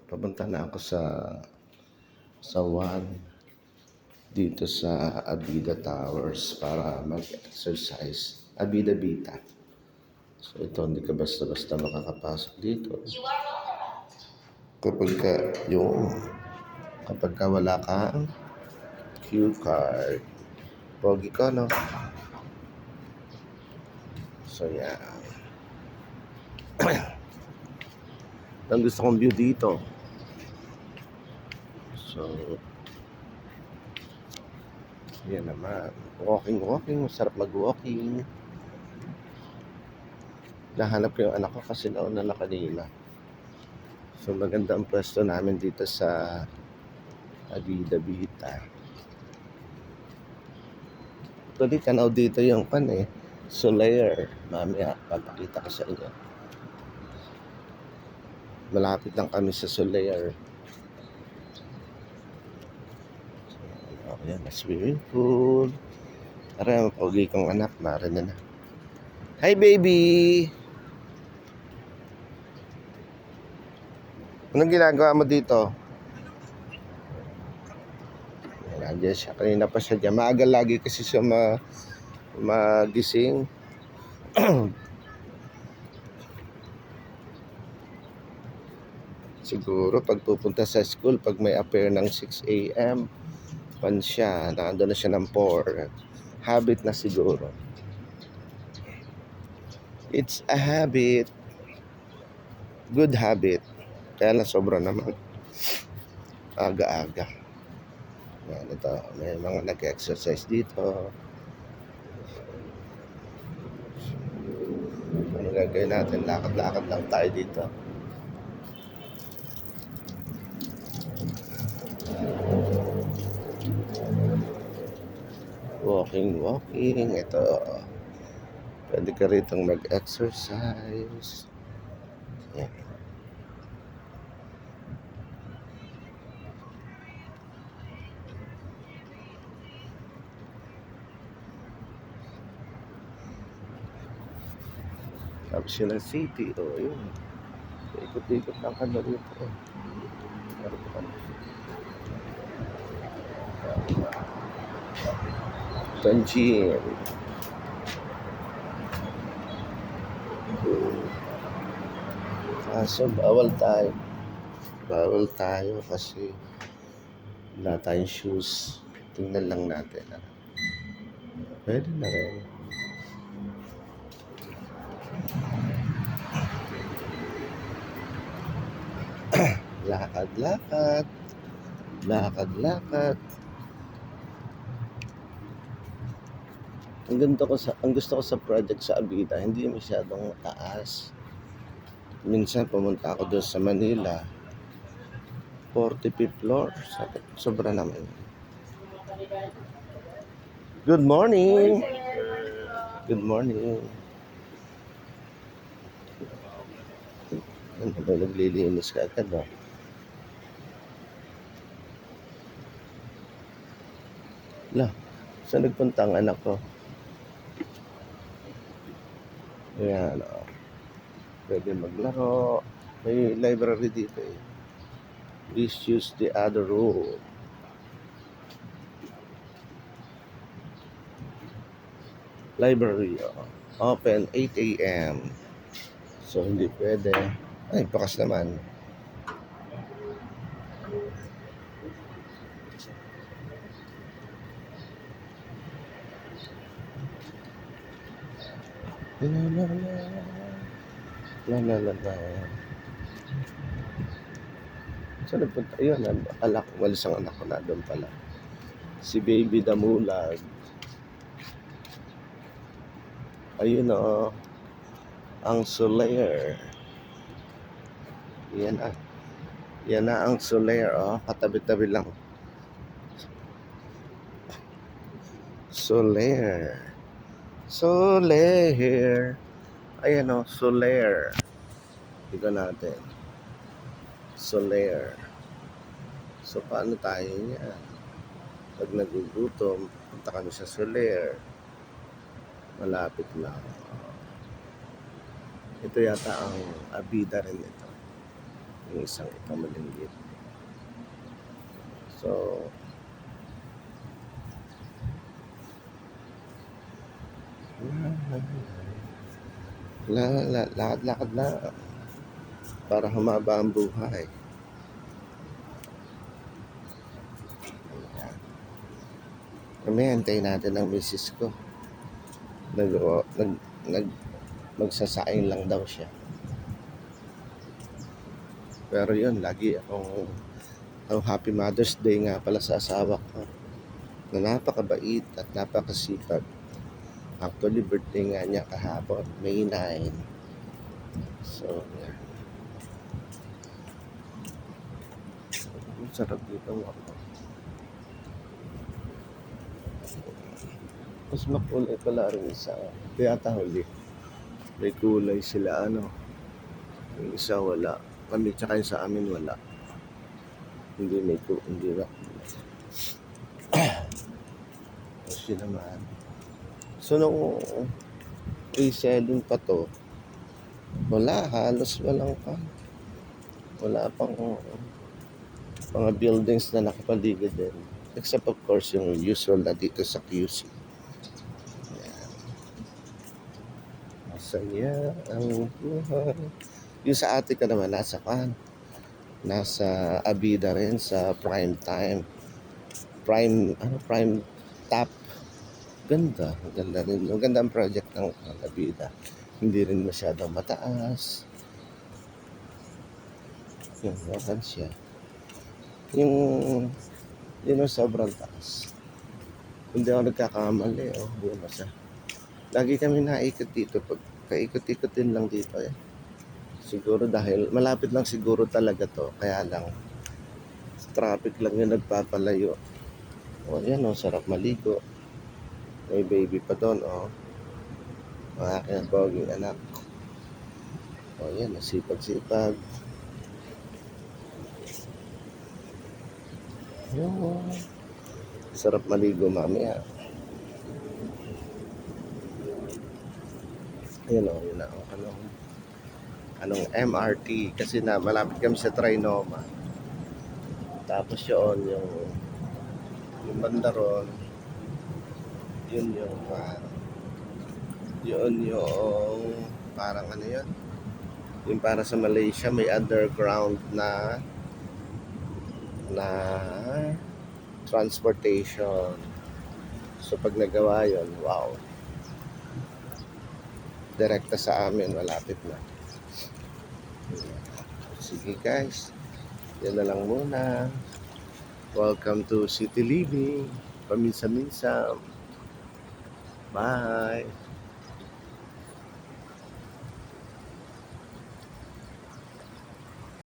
Papunta na ako sa One dito sa Abida Towers para mag-exercise. Abida Bita. So ito, hindi ka basta-basta makakapasok dito. Kapag ka wala kang Q card. Pogi ka, no? So yan. Ang gusto kong view dito. So, yan naman. Walking. Masarap mag-walking. Nahanap ko yung anak ko kasi nauna na kanina. So, maganda ang pwesto namin dito sa Abida Bita. Actually, tanaw dito yung Solaire. Mamaya, papakita ko sa inyo. Malapit lang kami sa Solaire. Ayan, swimming pool. Tara, pogi kong anak, narinig na. Hi, baby! Anong ginagawa mo dito? Nandiyan siya. Kanina pa siya dyan. Maaga lagi kasi siya magising. Siguro pag pupunta sa school, pag may appear ng 6 a.m., pan siya, nandun na siya ng 4. Habit na siguro. It's a habit. Good habit. Kaya lang sobra naman. Aga-aga. Yan, ito. May mga nag-exercise dito. Ano gagawin natin? Lakad-lakad lang tayo dito. Walking. Ito. Pwede ka ritong mag-exercise. Yan. Sabi siya ng city. Yun. Ikot-ikot lang ka na rito. Tanjin. Kaso bawal tayo kasi wala tayong shoes. Tingnan lang natin. Pwede na rin. Lakad. Ang gusto ko sa project sa Abida, hindi masyadong taas. Minsan pumunta ako doon sa Manila, 45th floor. Sobra naman. Good morning. Ano ba, naglilinis ka agad, no? Saan nagpunta ang anak ko? Ayan, pwede maglaro. May library dito eh. Please use the other room. Library, open 8 a.m. So, hindi pwede. Ay, bakas naman. La. Saan nagpunta? Ayun, walis ang anak ko na doon pala. Si Baby Damulag. Ayun ang Solaire. Yan na ang Solaire, katabi-tabi lang. Solaire. Ayan Solaire. Tignan natin. Solaire. So, paano tayo niya? Pag nagugutom, punta kami sa Solaire. Malapit lang. Ito yata ang Abida rin ito. Yung isang ito malinggit. So, lakad-lakad na para humaba ang buhay. Ayan. Mamaya hintayin natin ang misis ko. Nag, nag, nag, magsasaing lang daw siya. Pero yun, lagi akong happy Mother's Day nga pala sa asawa ko na napakabait at napakasipag. Actually, birthday nga niya kahapon, May 9. So, yeah. Ang sarap dito mo. Mas makulay pala rin isa. Kaya huli. May kulay sila ano. Yung isa wala. Kami tsaka yung sa amin wala. Hindi ba? Kasi naman. So nung reselling pa to, wala, halos walang pa. Wala pang mga buildings na nakapaligid din. Except of course yung usual na dito sa QC. Ayan. Masaya ang buhay. Yung sa ate ka naman, nasa Abida rin sa prime time. Prime top. Ganda rin. Maganda ang project ng Abida. Hindi rin masyadong mataas. Yung nakan siya. Yung sobrang taas. Hindi ako nagkakamali. Buo na siya. Lagi kami naikot dito. Pag kaikot-ikot din lang dito eh. Siguro dahil malapit lang siguro talaga to. Kaya lang traffic lang yung nagpapalayo. Yan sarap maligo. May baby pa doon Mga aking poging anak. Yan, nasipag-sipag. Sarap maligo mamaya. Yun yun na anong MRT kasi na malapit kami sa Trinoma. Tapos yung banda ron, yun yung parang ano yun, yung para sa Malaysia may underground na transportation. So pag nagawa yun, wow, direkta sa amin, malapit na. Sige guys, yan na lang muna. Welcome to City Living. Paminsan-minsan. Bye.